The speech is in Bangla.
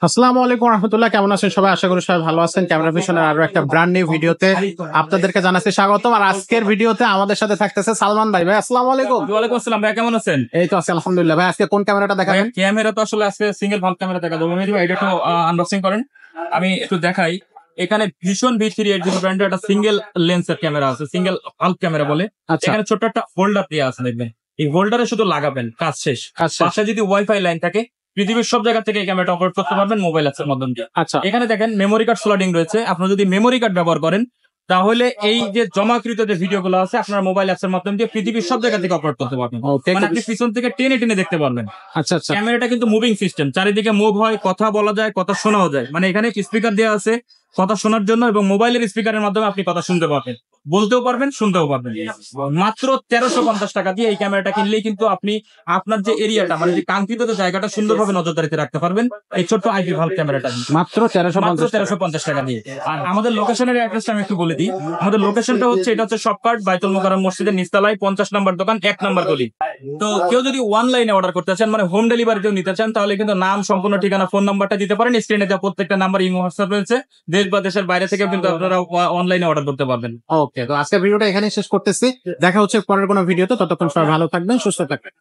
আসসালামু আলাইকুম রহমতুল্লাহ, কেমন আছেন সবাই? আশা করি সবাই ভালো আছেন। ক্যামেরা ভিশনের আরো একটা ব্র্যান্ড নিউ ভিডিওতে আপনাদেরকে জানাচ্ছি স্বাগতম। আর আজকের ভিডিওতে আমাদের সাথে থাকতেছে সালমান ভাই। ভাই আসসালামু আলাইকুম। ওয়ালাইকুম আসসালাম ভাই, কেমন আছেন? এই তো আছি আলহামদুলিল্লাহ। ভাই আজকে কোন ক্যামেরাটা দেখাবেন? ক্যামেরা তো আসলে আজকে সিঙ্গেল ভাল্ব ক্যামেরা দেখা যাবে। মেহেদি ভাই এটা একটু আনবক্সিং করেন, আমি একটু দেখাই। এখানে ভীষণ V380 ব্র্যান্ডের একটা সিঙ্গেল লেন্সের ক্যামেরা আছে, সিঙ্গেল ভাল্ব ক্যামেরা বলে। আচ্ছা, এখানে ছোট্ট একটা হোল্ডার দেওয়া আছে, দেখবেন এই হোল্ডারে শুধু লাগাবেন, কাজ শেষ। আচ্ছা, বাসায় যদি ওয়াইফাই লাইন থাকে পৃথিবীর সব জায়গা থেকে এই ক্যামেরাটা অপারেট করতে পারবেন মোবাইল অ্যাপসের মাধ্যমে। আচ্ছা। এখানে দেখেন মেমোরি কার্ড স্লটিং রয়েছে। আপনারা যদি মেমোরি কার্ড ব্যবহার করেন তাহলে এই যে জমাকৃত যে ভিডিও গুলো আছে আপনার মোবাইল অ্যাপসের মাধ্যমে দিয়ে পৃথিবীর সব জায়গা থেকে অপারেট করতে পারবেন। ওকে, মানে আপনি পিছন থেকে টেনে টেনে দেখতে পারবেন। আচ্ছা, আচ্ছা। ক্যামেরাটা কিন্তু মুভিং সিস্টেম, চারিদিকে মুভ হয়, কথা বলা যায়, কথা শোনাও যায়। মানে এখানে স্পিকার দেওয়া আছে কথা শোনার জন্য, এবং মোবাইলের স্পিকারের মাধ্যমে আপনি কথা শুনতে পারবেন, বলতেও পারবেন, শুনতেও পারবেন। মাত্র 1350 টাকা দিয়ে এই ক্যামেরাটা কিনলেই কিন্তু আপনি আপনার যে এরিয়াটা, মানে যে কাঙ্ক্ষিত যে জায়গাটা সুন্দরভাবে নজরদারিতে রাখতে পারবেন এই ছোট্ট আইপি ভাল্ব ক্যামেরাটা মাত্র 1350 টাকা দিয়ে। আর আমাদের লোকেশনের অ্যাড্রেসটা আমি একটু বলে দিই। আমাদের লোকেশনটা হচ্ছে, এটা হচ্ছে শপকার্ট বাইতুল মোকাররম মসজিদের নিচতলায় 50 নম্বর দোকান, 1 নম্বর গলি। তো কেউ যদি অনলাইনে অর্ডার করতে চান, মানে হোম ডেলিভারি কেউ নিতে চান, তাহলে কিন্তু নাম, সম্পূর্ণ ঠিকানা, ফোন নাম্বারটা দিতে পারেন। স্ক্রিনে দেওয়া প্রত্যেকটা নাম্বার ইমো, হোয়াটসঅ্যাপ রয়েছে। দেশ বা দেশের বাইরে থেকে কিন্তু আপনারা অনলাইনে অর্ডার করতে পারবেন। ওকে, তো আজকের ভিডিওটা এখানেই শেষ করতেছি। দেখা হচ্ছে পরের কোনো ভিডিওতে। ততক্ষণ সবাই ভালো থাকবেন, সুস্থ থাকবেন।